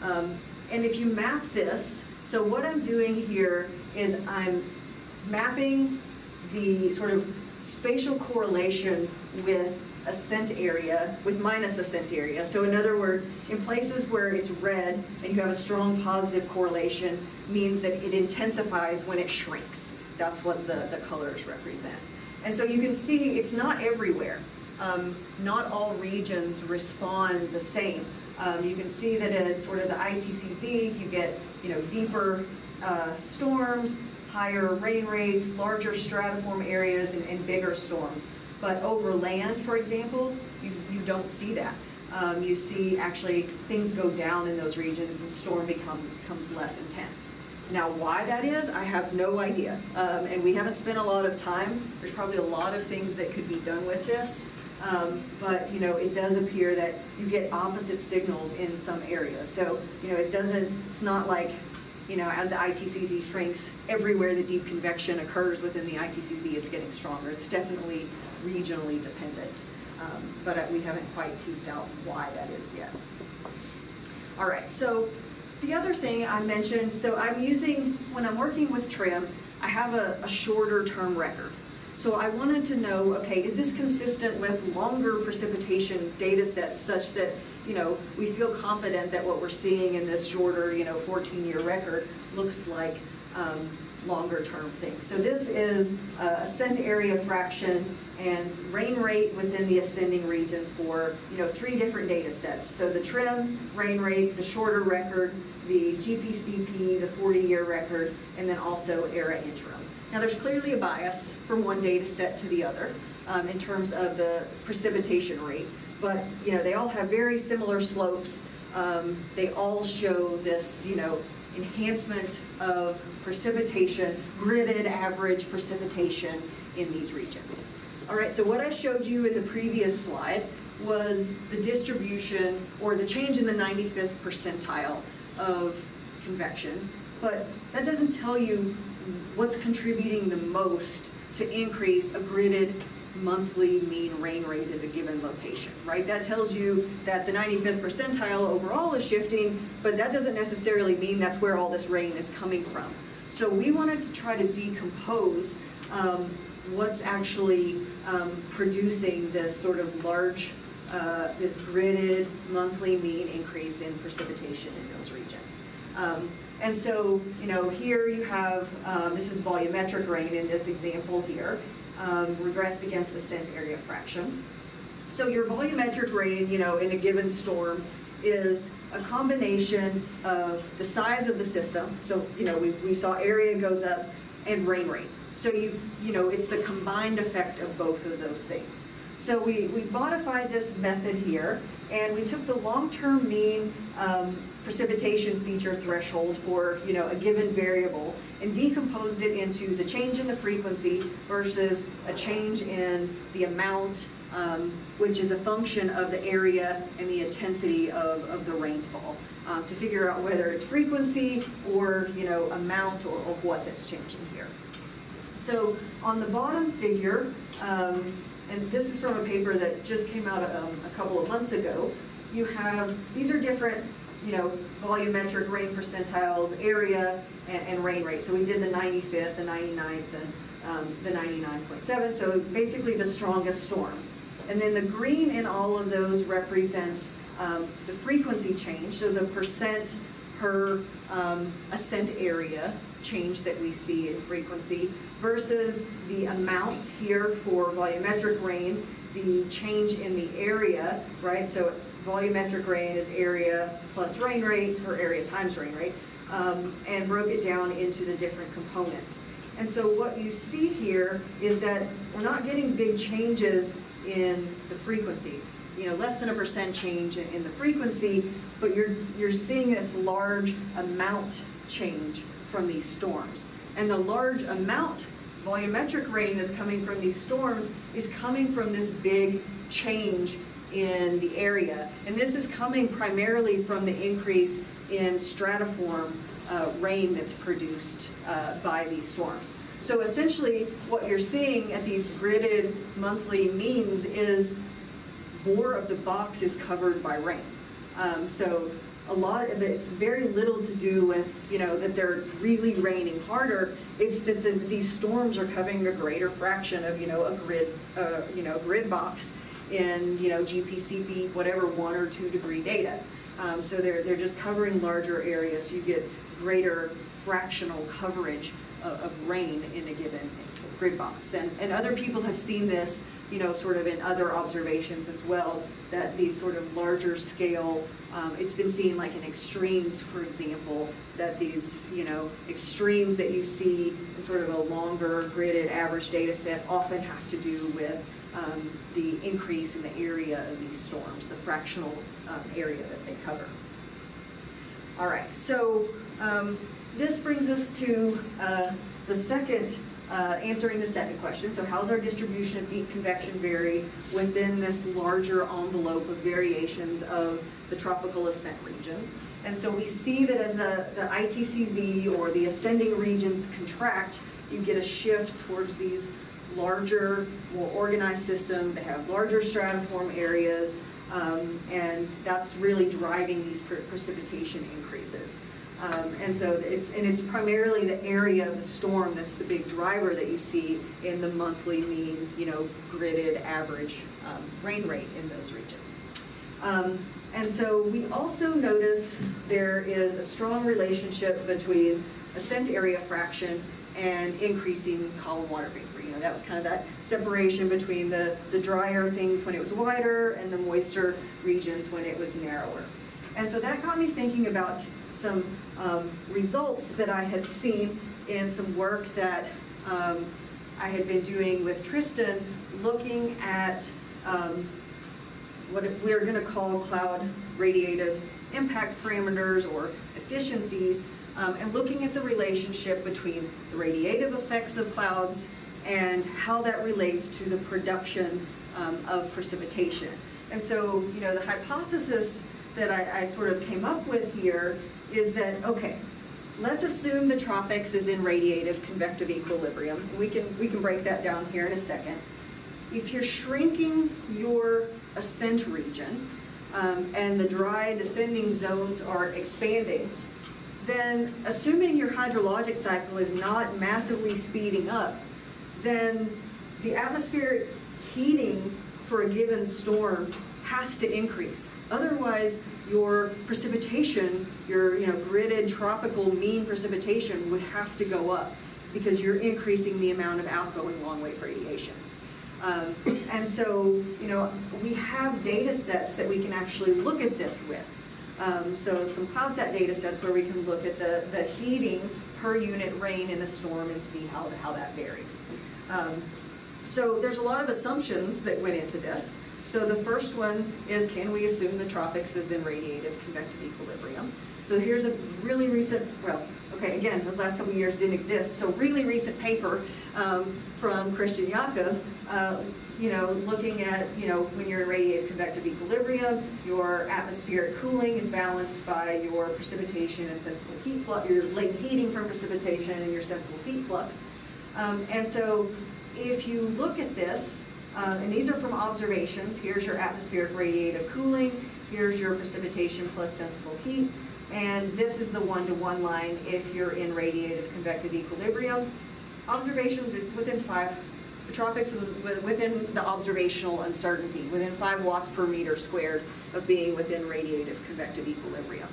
And if you map this, so what I'm doing here is I'm mapping the sort of spatial correlation with ascent area, with minus ascent area. So in other words, in places where it's red and you have a strong positive correlation, means that it intensifies when it shrinks. That's what the colors represent. And so you can see it's not everywhere. Not all regions respond the same. You can see that at sort of the ITCZ, you get deeper storms, higher rain rates, larger stratiform areas, and bigger storms. But over land, for example, you don't see that. You see actually things go down in those regions and storm becomes less intense. Now why that is, I have no idea. And we haven't spent a lot of time. There's probably a lot of things that could be done with this. But it does appear that you get opposite signals in some areas. So it's not like as the ITCZ shrinks, everywhere the deep convection occurs within the ITCZ, it's getting stronger. It's definitely regionally dependent, but we haven't quite teased out why that is yet. All right, so the other thing I mentioned, so when I'm working with TRIM, I have a shorter term record. So I wanted to know, okay, is this consistent with longer precipitation data sets such that, we feel confident that what we're seeing in this shorter, 14-year record looks like longer term things. So this is ascent area fraction and rain rate within the ascending regions for, 3 different data sets. So the TRIM rain rate, the shorter record, the GPCP, the 40-year record, and then also ERA interim. Now there's clearly a bias from one data set to the other in terms of the precipitation rate, but they all have very similar slopes. They all show this enhancement of precipitation, gridded average precipitation in these regions. All right, so what I showed you in the previous slide was the distribution or the change in the 95th percentile of convection, but that doesn't tell you what's contributing the most to increase a gridded monthly mean rain rate at a given location, right? That tells you that the 95th percentile overall is shifting, but that doesn't necessarily mean that's where all this rain is coming from. So we wanted to try to decompose what's actually producing this sort of large, this gridded monthly mean increase in precipitation in those regions. And so, here you have, this is volumetric rain in this example here, regressed against ascent area fraction. So your volumetric rain, in a given storm is a combination of the size of the system. So, we saw area goes up and rain rate. So it's the combined effect of both of those things. So we modified this method here, and we took the long-term mean precipitation feature threshold for a given variable and decomposed it into the change in the frequency versus a change in the amount, which is a function of the area and the intensity of the rainfall, to figure out whether it's frequency or amount or what that's changing here. So on the bottom figure, and this is from a paper that just came out a couple of months ago, you have, these are different volumetric rain percentiles, area, and rain rate. So we did the 95th, the 99th, and the 99.7, so basically the strongest storms. And then the green in all of those represents the frequency change, so the percent per ascent area change that we see in frequency versus the amount here for volumetric rain, the change in the area, right? So volumetric rain is area plus rain rate, or area times rain rate, and broke it down into the different components. And so what you see here is that we're not getting big changes in the frequency, less than 1% change in the frequency, but you're seeing this large amount change from these storms. And the large amount volumetric rain that's coming from these storms is coming from this big change in the area. And this is coming primarily from the increase in stratiform rain that's produced by these storms. So essentially what you're seeing at these gridded monthly means is more of the box is covered by rain. So a lot of it's very little to do with that they're really raining harder. It's that these storms are covering a greater fraction of a grid box in GPCP, whatever 1 or 2 degree data. So they're just covering larger areas. So you get greater fractional coverage of rain in a given grid box. And other people have seen this, sort of in other observations as well, that these sort of larger scale, it's been seen like in extremes, for example, that these, extremes that you see in sort of a longer gridded average data set often have to do with the increase in the area of these storms, the fractional area that they cover. All right, so this brings us to the second, answering the second question. So how's our distribution of deep convection vary within this larger envelope of variations of the tropical ascent region? And so we see that as the ITCZ or the ascending regions contract, you get a shift towards these larger, more organized systems. They have larger stratiform areas, and that's really driving these precipitation increases. And so it's primarily the area of the storm that's the big driver that you see in the monthly mean, gridded average rain rate in those regions. And so we also notice there is a strong relationship between ascent area fraction and increasing column water vapor. That was kind of that separation between the drier things when it was wider and the moister regions when it was narrower. And so that got me thinking about some results that I had seen in some work that I had been doing with Tristan, looking at what we're going to call cloud radiative impact parameters or efficiencies, and looking at the relationship between the radiative effects of clouds and how that relates to the production of precipitation. And so, the hypothesis that I sort of came up with here is that, okay, let's assume the tropics is in radiative convective equilibrium. We can break that down here in a second. If you're shrinking your ascent region and the dry descending zones are expanding, then assuming your hydrologic cycle is not massively speeding up, then the atmospheric heating for a given storm has to increase. Otherwise, your precipitation, your gridded tropical mean precipitation would have to go up because you're increasing the amount of outgoing long-wave radiation. And so, we have data sets that we can actually look at this with. So some CloudSat data sets where we can look at the heating per unit rain in a storm and see how that varies. So there's a lot of assumptions that went into this. So the first one is, can we assume the tropics is in radiative convective equilibrium? So here's a really recent, well, okay, again, those last couple of years didn't exist. So really recent paper from Christian Jakob, looking at, when you're in radiative convective equilibrium, your atmospheric cooling is balanced by your precipitation and sensible heat flux, your latent heating from precipitation and your sensible heat flux. And so if you look at this, and these are from observations, here's your atmospheric radiative cooling, here's your precipitation plus sensible heat, and this is the one-to-one line if you're in radiative convective equilibrium. Observations, it's within 5, the tropics within the observational uncertainty, within 5 watts per meter squared of being within radiative convective equilibrium.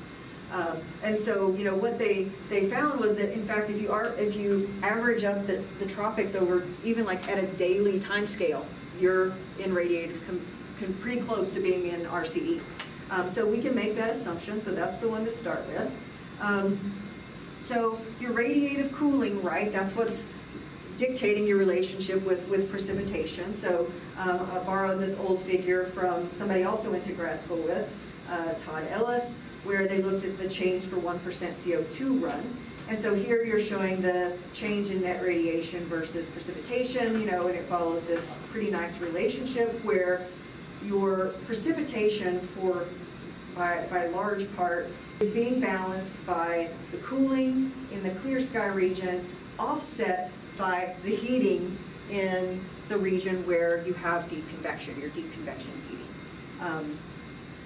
And so, what they found was that, in fact, if you average up the tropics over even like at a daily time scale, you're in radiative, pretty close to being in RCE. So we can make that assumption, so that's the one to start with. So your radiative cooling, right, that's what's dictating your relationship with precipitation. So I borrowed this old figure from somebody I also went to grad school with, Todd Ellis, where they looked at the change for 1% CO2 run. And so here you're showing the change in net radiation versus precipitation, and it follows this pretty nice relationship where your precipitation by large part is being balanced by the cooling in the clear sky region, offset by the heating in the region where you have deep convection, your deep convection heating.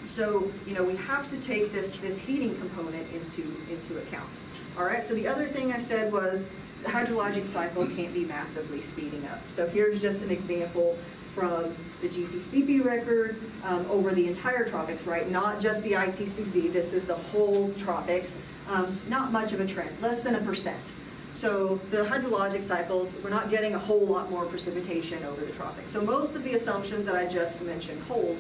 So, we have to take this heating component into account. All right, so the other thing I said was the hydrologic cycle can't be massively speeding up. So here's just an example from the GPCP record over the entire tropics, right? Not just the ITCZ, this is the whole tropics. Not much of a trend, less than 1%. So the hydrologic cycles, we're not getting a whole lot more precipitation over the tropics. So most of the assumptions that I just mentioned hold,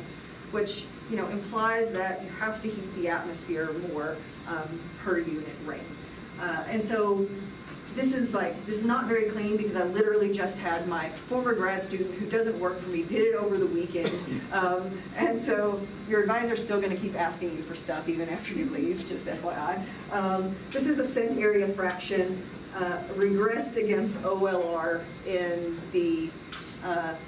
which implies that you have to heat the atmosphere more per unit rain. And so this is not very clean because I literally just had my former grad student who doesn't work for me, did it over the weekend. And so your advisor's still going to keep asking you for stuff even after you leave, just FYI. This is ascent area fraction regressed against OLR in the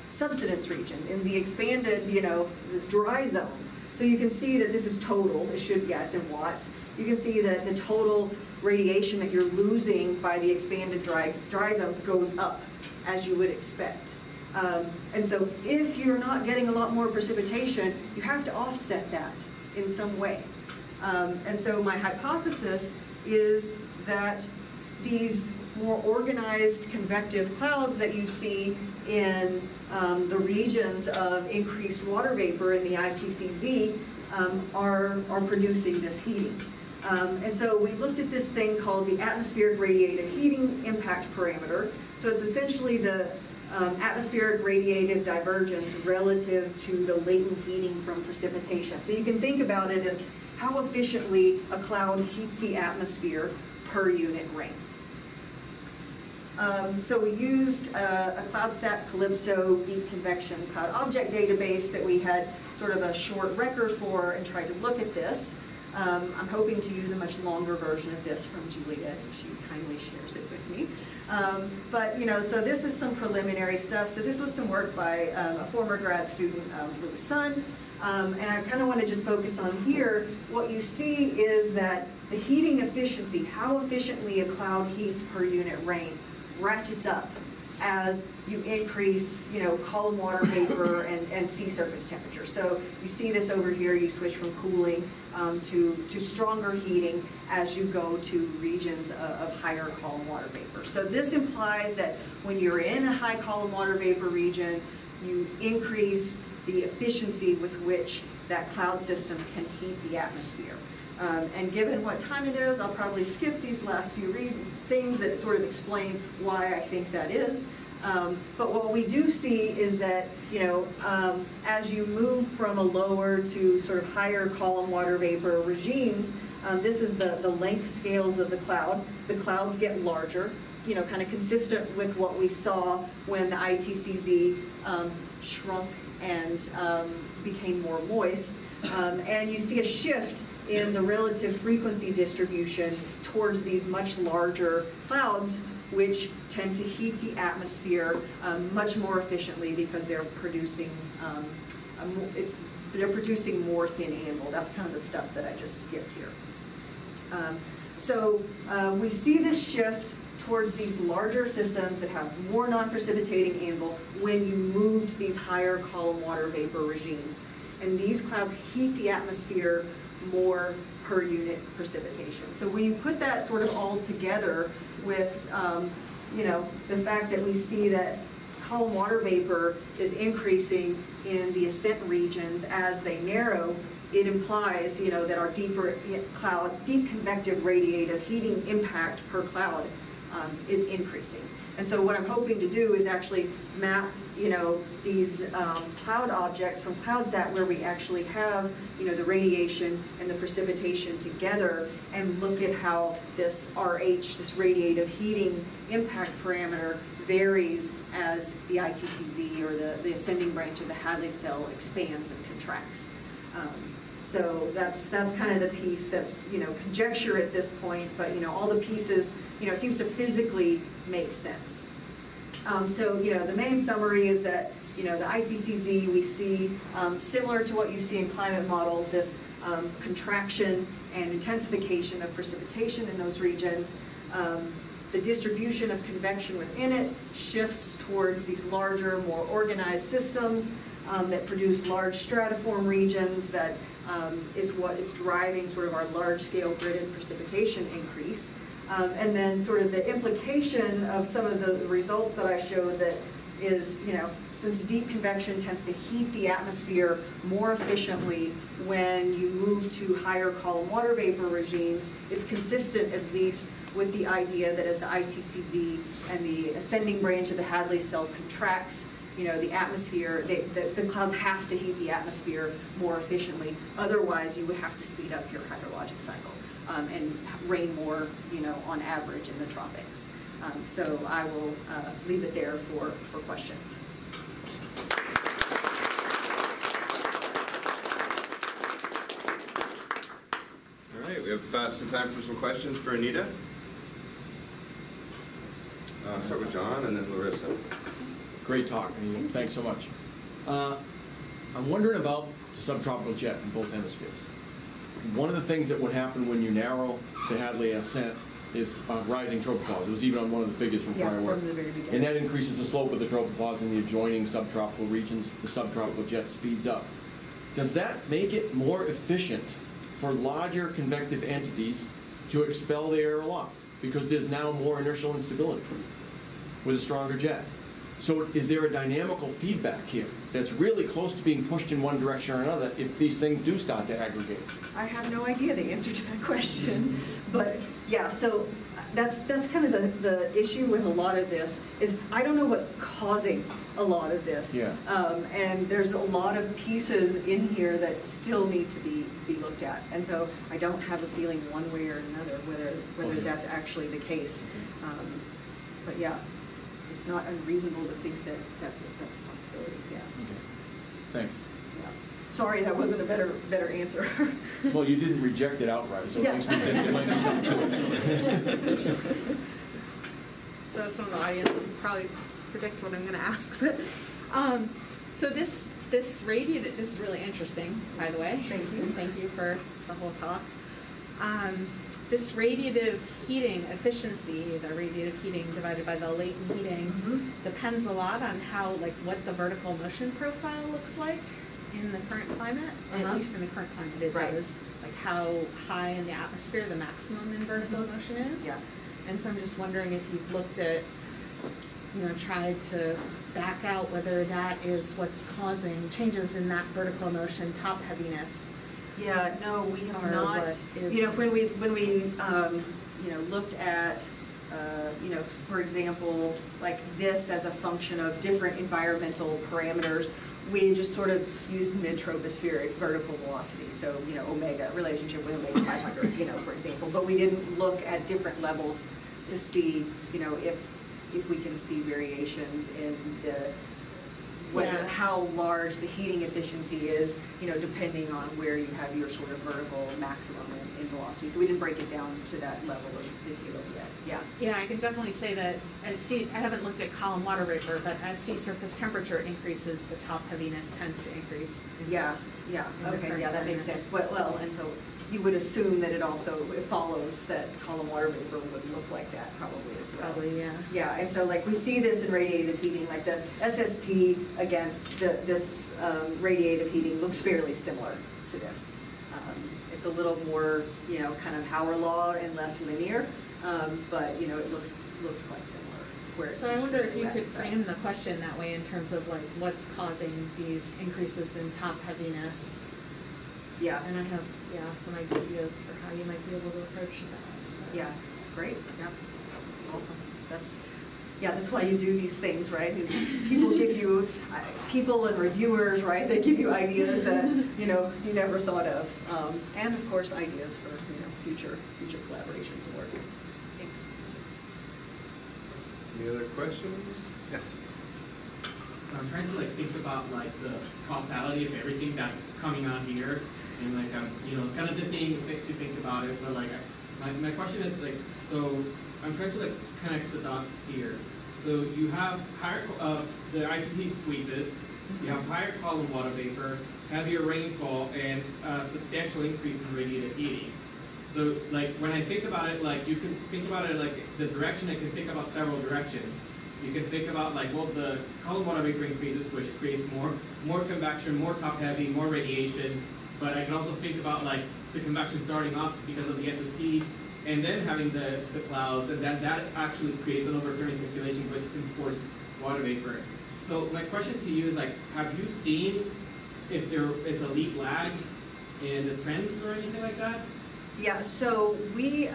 subsidence region, in the expanded, the dry zones. So you can see that this is total, it's in watts. You can see that the total radiation that you're losing by the expanded dry zones goes up, as you would expect. And so if you're not getting a lot more precipitation, you have to offset that in some way. And so my hypothesis is that these more organized convective clouds that you see in the regions of increased water vapor in the ITCZ are producing this heating. And so we looked at this thing called the atmospheric radiative heating impact parameter. So it's essentially the atmospheric radiative divergence relative to the latent heating from precipitation. So you can think about it as how efficiently a cloud heats the atmosphere per unit rain. So we used a CloudSat Calypso deep convection cloud object database that we had sort of a short record for and tried to look at this. I'm hoping to use a much longer version of this from Julia if she kindly shares it with me. But so this is some preliminary stuff. So this was some work by a former grad student, Lou Sun. And I kind of want to just focus on here. What you see is that the heating efficiency, how efficiently a cloud heats per unit rain, ratchets up as you increase, column water vapor and sea surface temperature. So you see this over here, you switch from cooling to stronger heating as you go to regions of higher column water vapor. So this implies that when you're in a high column water vapor region, you increase the efficiency with which that cloud system can heat the atmosphere. And given what time it is, I'll probably skip these last few things that sort of explain why I think that is. But what we do see is that, as you move from a lower to sort of higher column water vapor regimes, this is the length scales of the cloud. The clouds get larger. kind of consistent with what we saw when the ITCZ shrunk and became more moist. And you see a shift in the relative frequency distribution towards these much larger clouds, which tend to heat the atmosphere much more efficiently because they're producing more thin amble. That's kind of the stuff that I just skipped here. So we see this shift towards these larger systems that have more non-precipitating amble when you move to these higher column water vapor regimes. And these clouds heat the atmosphere more per unit precipitation. So when you put that sort of all together with, the fact that we see that column water vapor is increasing in the ascent regions as they narrow, it implies, that our deeper cloud, deep convective radiative heating impact per cloud is increasing. And so what I'm hoping to do is actually map, these cloud objects from CloudSat where we actually have, the radiation and the precipitation together, and look at how this RH, this radiative heating impact parameter, varies as the ITCZ or the ascending branch of the Hadley cell expands and contracts. So that's kind of the piece that's, conjecture at this point, but, all the pieces, it seems to physically make sense. So, the main summary is that, the ITCZ we see similar to what you see in climate models, this contraction and intensification of precipitation in those regions. The distribution of convection within it shifts towards these larger, more organized systems that produce large stratiform regions that is what is driving sort of our large-scale gridded precipitation increase. And then sort of the implication of some of the results that I showed that is, since deep convection tends to heat the atmosphere more efficiently when you move to higher column water vapor regimes, it's consistent at least with the idea that as the ITCZ and the ascending branch of the Hadley cell contracts, the atmosphere, the clouds have to heat the atmosphere more efficiently. Otherwise, you would have to speed up your hydrologic cycle and rain more, on average in the tropics. So I will leave it there for questions. All right, we have some time for some questions for Anita. Start with John and then Larissa. Great talk, Anita. Thanks so much. I'm wondering about the subtropical jet in both hemispheres. One of the things that would happen when you narrow the Hadley ascent is rising tropopause. It was even on one of the figures from prior work. From the very beginning. And that increases the slope of the tropopause in the adjoining subtropical regions. The subtropical jet speeds up. Does that make it more efficient for larger convective entities to expel the air aloft? Because there's now more inertial instability with a stronger jet. So is there a dynamical feedback here that's really close to being pushed in one direction or another if these things do start to aggregate? I have no idea the answer to that question, but yeah, so that's kind of the issue with a lot of this is I don't know what's causing a lot of this. Yeah. And there's a lot of pieces in here that still need to be looked at. And so I don't have a feeling one way or another whether that's actually the case. But yeah. It's not unreasonable to think that that's a possibility. Yeah. Okay. Thanks. Yeah. Sorry, that wasn't a better answer. Well, you didn't reject it outright, so it makes me think there might be something to it. So some of the audience will probably predict what I'm going to ask, but so this radiative, this is really interesting, by the way. Thank you. Thank you for the whole talk. This radiative heating efficiency, the radiative heating divided by the latent heating, depends a lot on how, what the vertical motion profile looks like in the current climate. At least in the current climate, it does. Like how high in the atmosphere the maximum in vertical motion is. Yeah. And so I'm just wondering if you've looked at, tried to back out whether that is what's causing changes in that vertical motion, top heaviness. Yeah, no, we have Or not. what When we looked at, for example, like this as a function of different environmental parameters, we just sort of used mid-tropospheric vertical velocity. So, omega, relationship with omega 500, for example. But we didn't look at different levels to see, you know, if we can see variations in the whether how large the heating efficiency is, you know, depending on where you have your sort of vertical maximum in velocity. So we didn't break it down to that level of detail yet. Yeah. Yeah, I can definitely say that I haven't looked at column water vapor, but as sea surface temperature increases, the top heaviness tends to increase. Yeah. Okay. Yeah, that makes sense. Well, and so you would assume that it follows that column water vapor would look like that probably as well. Probably, yeah. Yeah, and so like we see this in radiative heating, like the SST against this radiative heating looks fairly similar to this. It's a little more, you know, kind of Hauer law and less linear, but you know, it looks quite similar. So I wonder if you could frame the question that way in terms of like what's causing these increases in top heaviness. Yeah. And I have, some ideas for how you might be able to approach that. Yeah, great. Yeah, awesome. That's why you do these things, right? Is people give you, people and reviewers, right? They give you ideas that, you know, you never thought of. And of course, ideas for, you know, future collaborations and work. Thanks. Any other questions? Yes. So I'm trying to like think about like the causality of everything that's coming on here, and like you know, kind of the same to think about it. But like my question is like, so I'm trying to like connect the dots here. So you have higher the ITC squeezes, you have higher column water vapor, heavier rainfall, and substantial increase in radiative heating. So like when I think about it, like you can think about it like the direction. I can think about several directions. You can think about like, well, the column water vapor increases, which creates more convection, more top heavy, more radiation. But I can also think about like the convection starting off because of the SST, and then having the clouds, and that actually creates an overturning circulation which can force water vapor. So my question to you is like, have you seen if there is a lead lag in the trends or anything like that? Yeah, so we,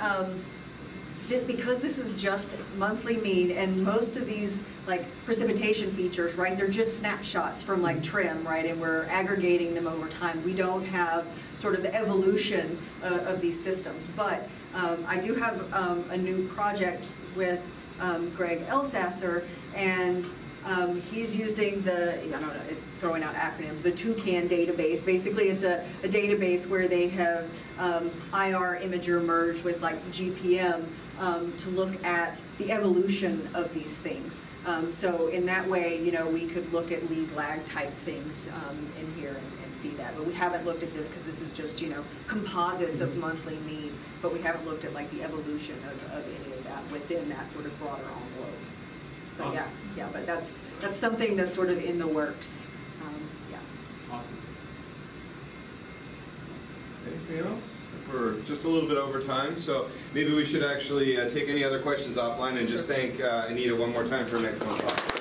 because this is just monthly mean, and most of these like precipitation features, right, they're just snapshots from like trim, right, and we're aggregating them over time. We don't have sort of the evolution of these systems, but I do have a new project with Greg Elsasser, and he's using the, I don't know, it's throwing out acronyms, the Toucan database. Basically, it's a database where they have IR imager merged with like GPM to look at the evolution of these things. So in that way, you know, we could look at lead lag type things in here and see that. But we haven't looked at this because this is just, you know, composites of monthly mean. But we haven't looked at like the evolution of any of that within that sort of broader envelope. But awesome. yeah, but that's something that's sort of in the works. Yeah. Awesome. Anything else? We're just a little bit over time, so maybe we should actually take any other questions offline and just thank Anita one more time for an excellent talk.